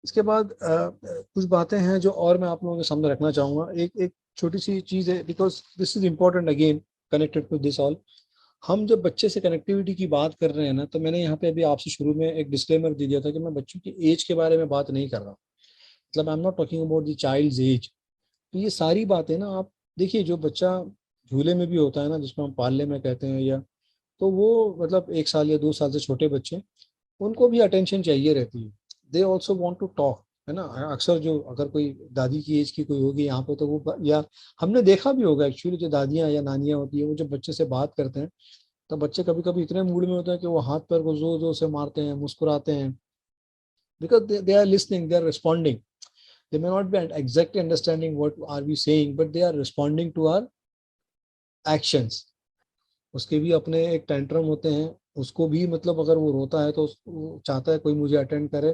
इसके बाद कुछ बातें हैं जो और मैं आप लोगों के सामने रखना चाहूँगा। एक एक छोटी सी चीज़ है, because this is important again, connected to this all. हम जब बच्चे से कनेक्टिविटी की बात कर रहे हैं ना, तो मैंने यहाँ पे अभी आपसे शुरू में एक डिस्क्लेमर दे दिया था कि मैं बच्चों की एज के बारे में बात नहीं कर रहा। मतलब I am not talking about the child's age. तो ये सारी बातें ना, आप देखिए, जो बच्चा झूले में भी होता है ना, जिसको हम पालने में कहते हैं, या तो वो मतलब 1 साल या 2 साल से छोटे बच्चे, उनको भी अटेंशन चाहिए रहती है। They also want to talk, है ना। अक्सर जो अगर कोई दादी की एज की कोई होगी यहाँ पे, तो वो, या हमने देखा भी होगा एक्चुअली, जो दादियाँ या नानियाँ होती है, वो जब बच्चे से बात करते हैं, तो बच्चे कभी कभी इतने मूड में होते हैं कि वो हाथ पैर को जोर जोर से मारते हैं, मुस्कुराते हैं, because they are listening, they are responding. They may not be exactly understanding what are we saying, but they are responding to our actions. उसके भी अपने एक टेंट्रम होते हैं। उसको भी मतलब अगर वो रोता है तो वो चाहता है कोई मुझे अटेंड करे।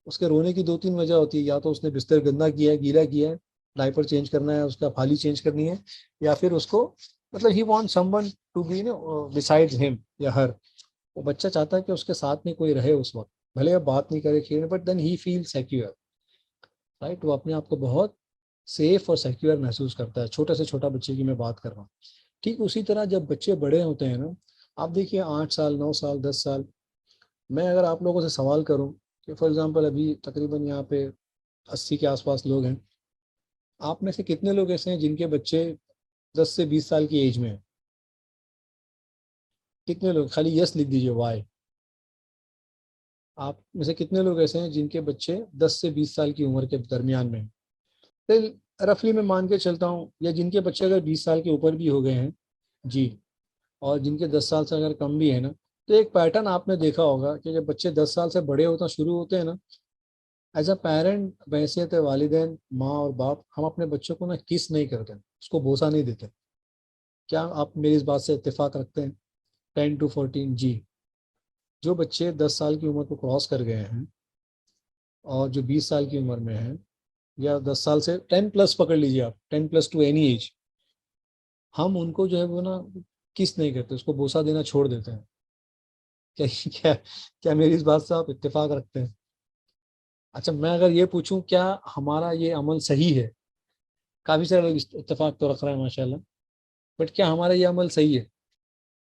उसके रोने की 2-3 वजह होती है, या तो उसने बिस्तर गंदा किया है, गीला किया है, डायपर चेंज करना है, उसका फाली चेंज करनी है, या फिर उसको मतलब ही want someone to be besides him या हर। वो बच्चा चाहता है कि उसके साथ में कोई रहे उस वक्त, भले अब बात नहीं करे खेल, but then he feel secure, right. वो अपने आप को बहुत सेफ और सिक्योर महसूस करता है। छोटे से छोटा बच्चे की मैं बात कर रहा हूँ। ठीक उसी तरह जब बच्चे बड़े होते हैं ना, आप देखिए 8 साल, 9 साल, 10 साल, मैं अगर आप लोगों से सवाल करूं कि फॉर एग्जांपल अभी तकरीबन यहाँ पे 80 के आसपास लोग हैं, आप में से कितने लोग ऐसे हैं जिनके बच्चे 10 से 20 साल की एज में हैं? कितने लोग, खाली यस लिख दीजिए, वाई। आप में से कितने लोग ऐसे हैं जिनके बच्चे 10 से 20 साल की उम्र के दरमियान में हैं? फिर रफली मैं मान के चलता हूँ, या जिनके बच्चे अगर 20 साल के ऊपर भी हो गए हैं, जी, और जिनके 10 साल से अगर कम भी है ना, तो एक पैटर्न आपने देखा होगा कि जब बच्चे 10 साल से बड़े होना शुरू होते हैं ना, एज अ पेरेंट, बहैसियत वालिदैन, माँ और बाप, हम अपने बच्चों को ना किस नहीं करते, उसको बोसा नहीं देते। क्या आप मेरी इस बात से इत्तेफाक रखते हैं? 10 to 14, जी। जो बच्चे 10 साल की उम्र को क्रॉस कर गए हैं, और जो 20 साल की उम्र में है, या 10 साल से 10 प्लस पकड़ लीजिए आप, 10 प्लस टू एनी एज, हम उनको जो है वो ना किस नहीं करते, उसको बोसा देना छोड़ देते हैं। क्या क्या क्या मेरी इस बात से आप इत्तेफाक रखते हैं? अच्छा, मैं अगर ये पूछूं क्या हमारा ये अमल सही है, काफी सारे लोग इत्तेफाक तो रख रहे हैं माशाल्लाह, बट क्या हमारा ये अमल सही है?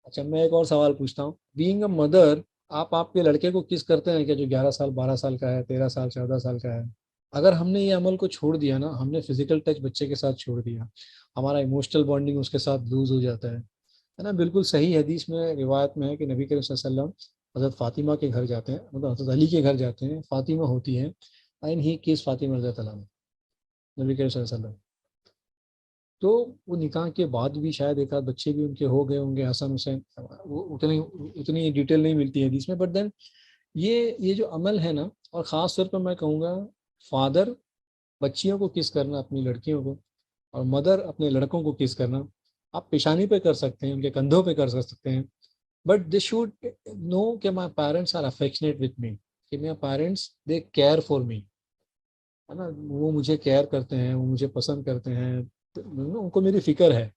अच्छा, मैं एक और सवाल पूछता हूँ, बीइंग अ मदर, आप आपके लड़के को किस करते हैं क्या, जो 11 साल, 12 साल का है, 13 साल, 14 साल का है? अगर हमने ये अमल को छोड़ दिया ना, हमने फिजिकल टच बच्चे के साथ छोड़ दिया, हमारा इमोशनल बॉन्डिंग उसके साथ लूज हो जाता है ना। बिल्कुल सही हदीस में रिवायत में है कि नबी करीम सल्लल्लाहु अलैहि वसल्लम हज़रत फातिमा के घर जाते हैं, मतलब हज़रत अली के घर जाते हैं, फातिमा होती हैं, एंड ही किस फातिमा रज़ियल्लाहु अन्हा, नबी करीम सल्लल्लाहु अलैहि वसल्लम। तो वो निकाह के बाद भी शायद एक आध बच्चे भी उनके हो गए होंगे, हसन हुसैन, वो उतनी उतनी डिटेल नहीं मिलती है हदीस में, बट देन ये जो अमल है ना, और ख़ास तौर पर मैं कहूँगा, फादर बच्चियों को किस करना, अपनी लड़कियों को, और मदर अपने लड़कों को किस करना, आप पेशानी पे कर सकते हैं, उनके कंधों पे कर सकते हैं, बट दे शुड नो कि my parents are affectionate with me, कि मेरे parents they care for me, है ना। वो मुझे केयर करते हैं, वो मुझे पसंद करते हैं, तो उनको मेरी फिक्र है।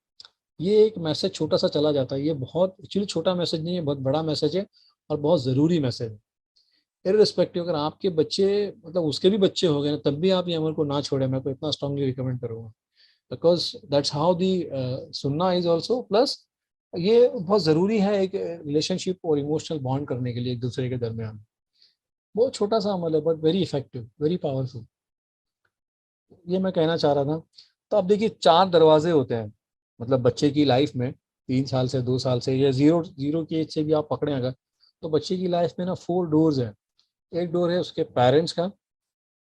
ये एक मैसेज छोटा सा चला जाता है, ये बहुत एक्चुअली छोटा मैसेज नहीं है, बहुत बड़ा मैसेज है, और बहुत ज़रूरी मैसेज है। इररिस्पेक्टिव अगर आपके बच्चे, मतलब उसके भी बच्चे हो गए ना, तब भी आप ये अमल को ना छोड़ें, मैं तो इतना स्ट्रांगली रिकमेंड करूँगा, बिकॉज दैट्स हाउ दी सुन्ना इज ऑल्सो, प्लस ये बहुत ज़रूरी है एक रिलेशनशिप और इमोशनल बॉन्ड करने के लिए एक दूसरे के दरमियान। बहुत छोटा सा अमल है, but very effective, very powerful. ये मैं कहना चाह रहा था। तो अब देखिए, 4 दरवाजे होते हैं, मतलब बच्चे की लाइफ में, 3 साल से, 2 साल से, या जीरो जीरो की एज से भी आप पकड़े अगर, तो बच्चे की लाइफ में ना 4 डोर्स हैं। एक डोर है उसके पेरेंट्स का,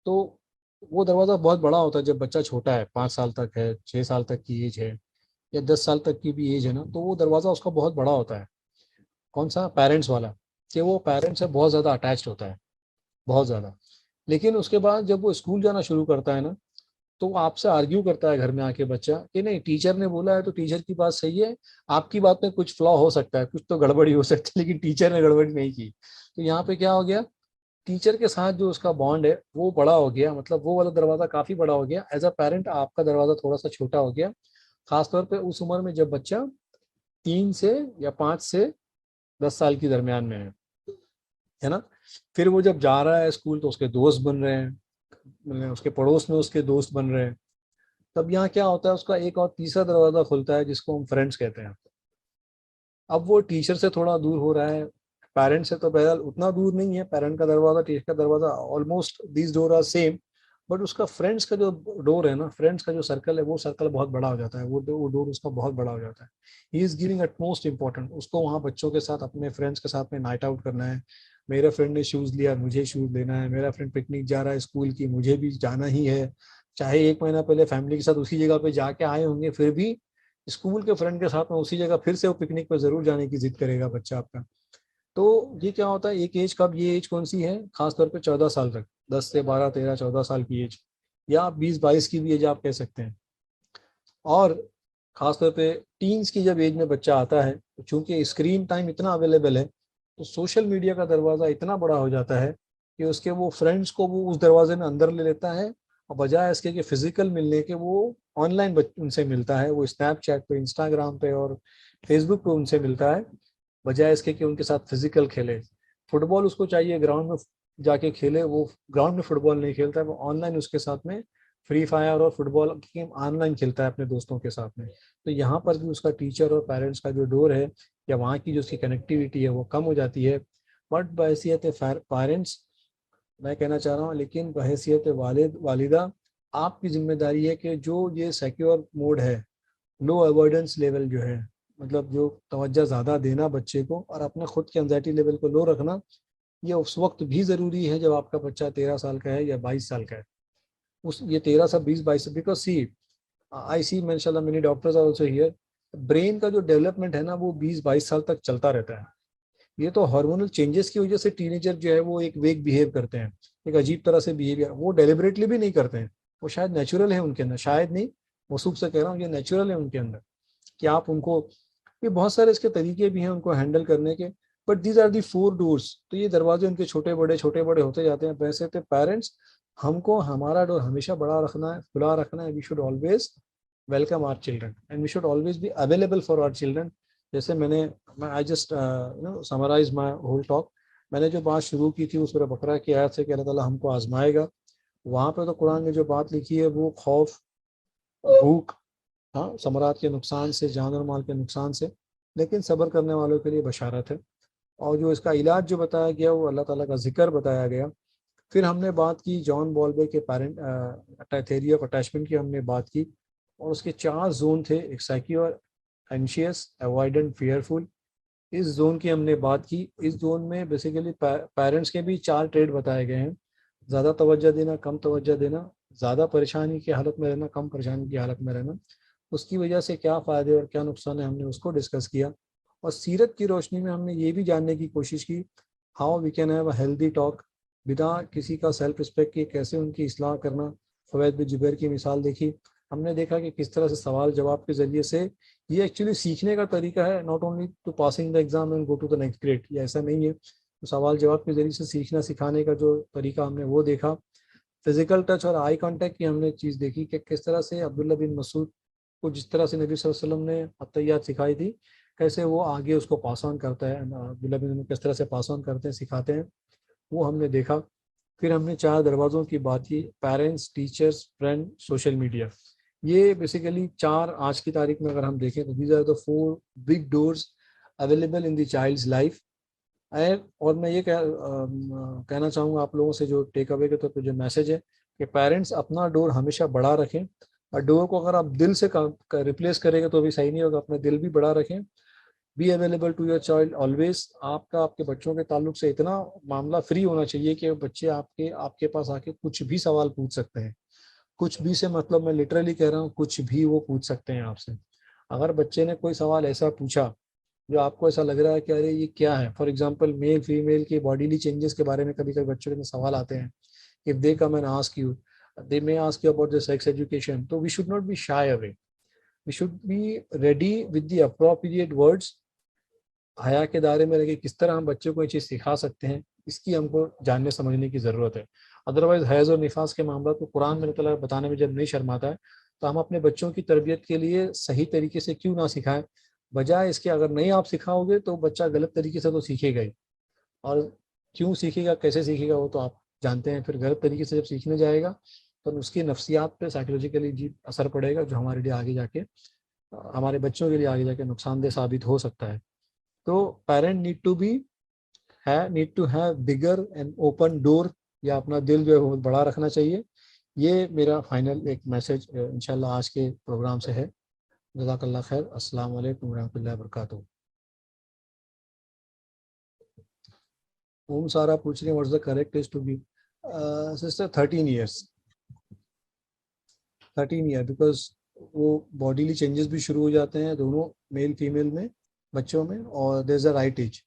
तो वो दरवाज़ा बहुत बड़ा होता है जब बच्चा छोटा है, 5 साल तक है, 6 साल तक की एज है, या 10 साल तक की भी एज है ना, तो वो दरवाज़ा उसका बहुत बड़ा होता है। कौन सा? पेरेंट्स वाला, कि वो पेरेंट्स से बहुत ज़्यादा अटैच्ड होता है, बहुत ज़्यादा। लेकिन उसके बाद जब वो स्कूल जाना शुरू करता है ना, तो वो आपसे आर्ग्यू करता है घर में आके बच्चा, कि नहीं, टीचर ने बोला है तो टीचर की बात सही है, आपकी बात में कुछ फ्लॉ हो सकता है, कुछ तो गड़बड़ी हो सकती है, लेकिन टीचर ने गड़बड़ी नहीं की। तो यहाँ पे क्या हो गया, टीचर के साथ जो उसका बॉन्ड है वो बड़ा हो गया, मतलब वो वाला दरवाजा काफी बड़ा हो गया। एज अ पेरेंट आपका दरवाजा थोड़ा सा छोटा हो गया, खासतौर पे उस उम्र में जब बच्चा 3 से या 5 से 10 साल की दरमियान में है ना। फिर वो जब जा रहा है स्कूल, तो उसके दोस्त बन रहे हैं, मतलब उसके पड़ोस में उसके दोस्त बन रहे हैं, तब यहाँ क्या होता है, उसका एक और तीसरा दरवाजा खुलता है जिसको हम फ्रेंड्स कहते हैं। अब वो टीचर से थोड़ा दूर हो रहा है, पेरेंट से तो बहरहाल उतना दूर नहीं है, पेरेंट का दरवाजा टीचर का दरवाजा almost these door are same, but उसका फ्रेंड्स का जो डोर है ना, फ्रेंड्स का जो सर्कल है, वो सर्कल बहुत बड़ा हो जाता है, वो डोर उसका बहुत बड़ा हो जाता है। He is giving at most important, उसको वहाँ बच्चों के साथ अपने फ्रेंड्स के साथ में नाइट आउट करना है। मेरे फ्रेंड ने शूज़ लिया, मुझे शूज़ लेना है, मेरा फ्रेंड पिकनिक जा रहा है स्कूल की, मुझे भी जाना ही है। चाहे एक महीना पहले फैमिली के साथ उसी जगह पे जाके आए होंगे, फिर भी स्कूल के फ्रेंड के साथ में उसी जगह फिर से वो पिकनिक पर जरूर जाने की जिद करेगा बच्चा आपका। तो ये क्या होता है, एक एज, कब ये एज कौन सी है, खासतौर पे 14 साल तक, 10 से 12 13 14 साल की एज, या 20 22 की भी एज आप कह सकते हैं। और खासतौर पे टीन्स की जब एज में बच्चा आता है, तो चूंकि स्क्रीन टाइम इतना अवेलेबल है, तो सोशल मीडिया का दरवाज़ा इतना बड़ा हो जाता है कि उसके वो फ्रेंड्स को वो उस दरवाजे में अंदर ले लेता है, और बजाय इसके कि फिजिकल मिलने के, वो ऑनलाइन उनसे मिलता है, वो स्नैपचैट पे, इंस्टाग्राम पे और फेसबुक पे उनसे मिलता है, बजाय इसके कि उनके साथ फिजिकल खेले। फुटबॉल उसको चाहिए ग्राउंड में जाके खेले, वो ग्राउंड में फुटबॉल नहीं खेलता है, वो ऑनलाइन उसके साथ में फ्री फायर और फुटबॉल की गेम ऑनलाइन खेलता है अपने दोस्तों के साथ में। तो यहाँ पर भी उसका टीचर और पेरेंट्स का जो डोर है, या वहाँ की जो उसकी कनेक्टिविटी है, वो कम हो जाती है। बट बहैसियत पेरेंट्स, मैं कहना चाह रहा हूँ, लेकिन बहैसियत वालिद वालिदा, आपकी जिम्मेदारी है कि जो ये सिक्योर मोड है, लो अवॉइडेंस लेवल जो है, मतलब जो तवज्जो ज़्यादा देना बच्चे को और अपने खुद के एंजाइटी लेवल को लो रखना, ये उस वक्त भी ज़रूरी है जब आपका बच्चा 13 साल का है या 22 साल का है। उस ये 13 से 20 22, बिकॉज सी आई सी माशाल्लाह many doctors are also here, brain का जो डेवलपमेंट है ना, वो 20 22 साल तक चलता रहता है। ये तो हार्मोनल चेंजेस की वजह से टीनेजर जो है वो एक वेग बिहेव करते हैं, एक अजीब तरह से बिहेवियर, वो डेलिबरेटली भी नहीं करते हैं, वो शायद नेचुरल है उनके अंदर, शायद नहीं, वसूख से कह रहा हूँ, ये नेचुरल है उनके अंदर कि आप उनको, ये बहुत सारे इसके तरीके भी हैं उनको हैंडल करने के। But these are the 4 doors, तो ये दरवाजे उनके छोटे बड़े होते जाते हैं। वैसे तो पेरेंट्स, हमको हमारा डोर हमेशा बड़ा रखना है, खुला रखना है। We should always welcome our children and we should always be available for our children. जैसे मैं I just summarize my whole talk. मैंने जो बात शुरू की थी उस पर बकरा की आयत से कि अल्लाह ताला हमको आजमाएगा, वहाँ पे तो कुरान में जो बात लिखी है वो खौफ, भूख, हाँ, समरात के नुकसान से, जान और माल के नुकसान से, लेकिन सब्र करने वालों के लिए बशारत है। और जो इसका इलाज जो बताया गया वो अल्लाह ताला का जिक्र बताया गया। फिर हमने बात की जॉन बॉल्बे के पेरेंट थ्योरी ऑफ अटैचमेंट की हमने बात की, और उसके 4 जोन थे, एक सिक्योर, एंशियस, अवॉइडेंट, फियरफुल। इस जोन की हमने बात की। इस जोन में बेसिकली पेरेंट्स के भी 4 ट्रेड बताए गए हैं: ज़्यादा तवज्जो देना, कम तवज्जो देना, ज़्यादा परेशानी की हालत में रहना, कम परेशानी की हालत में रहना। उसकी वजह से क्या फ़ायदे और क्या नुकसान है, हमने उसको डिस्कस किया। और सीरत की रोशनी में हमने ये भी जानने की कोशिश की, how we can have a healthy talk, बिना किसी का सेल्फ रिस्पेक्ट के कैसे उनकी इस्लाह करना। फवैद बिन जुबैर की मिसाल देखी, हमने देखा कि किस तरह से सवाल जवाब के ज़रिए से ये एक्चुअली सीखने का तरीका है, not only to passing the exam and go to the next grade, ये ऐसा नहीं है। तो सवाल जवाब के जरिए से सीखना सिखाने का जो तरीका हमने वो देखा। फिजिकल टच और आई कांटेक्ट की हमने चीज़ देखी कि किस तरह से अब्दुल्ला बिन मसूद को, जिस तरह से नबी सल्लल्लाहु अलैहि वसल्लम ने अत्तहियात सिखाई थी, कैसे वो आगे उसको पास ऑन करता है, अब्दुल्ला बिन किस तरह से पास ऑन करते हैं, सिखाते हैं, वो हमने देखा। फिर हमने 4 दरवाज़ों की बात की: parents, teachers, friend, social media. ये बेसिकली 4 आज की तारीख में अगर हम देखें तो these are the 4 big doors available in the child's life. और मैं ये कहना चाहूँगा आप लोगों से, जो टेक अवे के तौर पे जो मैसेज है, कि पेरेंट्स अपना डोर हमेशा बड़ा रखें। और डोर को अगर आप दिल से रिप्लेस करेंगे तो भी सही नहीं होगा, अपना दिल भी बड़ा रखें। Be available to your child always. आपका आपके बच्चों के ताल्लुक से इतना मामला फ्री होना चाहिए कि बच्चे आपके आपके पास आके कुछ भी सवाल पूछ सकते हैं। कुछ भी से मतलब मैं लिटरली कह रहा हूँ, कुछ भी वो पूछ सकते हैं आपसे। अगर बच्चे ने कोई सवाल ऐसा पूछा जो आपको ऐसा लग रहा है कि अरे ये क्या है, फॉर एग्जांपल मेल फीमेल के बॉडीली चेंजेस के बारे में कभी कभी बच्चों के सवाल आते हैं, if they come and ask you, they may ask you about the sex education, तो we should not be shy away, we should be ready with the appropriate words. हया के दायरे में रह के किस तरह हम बच्चों को ये चीज़ सिखा सकते हैं, इसकी हमको जानने समझने की ज़रूरत है। अदरवाइज हैज़ और निफास के मामला को कुरान में अल्लाह ताला बताने में जब नहीं शर्माता है, तो हम अपने बच्चों की तरबियत के लिए सही तरीके से क्यों ना सिखाएं। बजाय इसके, अगर नहीं आप सिखाओगे तो बच्चा गलत तरीके से तो सीखेगा ही, और क्यों सीखेगा, कैसे सीखेगा, वो तो आप जानते हैं, फिर गलत तरीके से जब सीखने जाएगा तो उसकी नफ्सियात पे साइकोलॉजिकली जी असर पड़ेगा, जो हमारे लिए आगे जाके, हमारे बच्चों के लिए आगे जाके नुकसानदेह साबित हो सकता है। तो parent need to have bigger and open door, या अपना दिल जो है वो बड़ा रखना चाहिए। ये मेरा फाइनल एक मैसेज इंशाल्लाह आज के प्रोग्राम से है। जज़ाकल्लाह खैर। अस्सलाम वालेकुम रहमतुल्लाहि व बरकातहू। ओम सारा पूछ रहे हैं what's the correct age to be. Sister 13 years, 13 year, because वो बॉडीली चेंजेस भी शुरू हो जाते हैं दोनों मेल फीमेल में, बच्चों में, और there is a right as.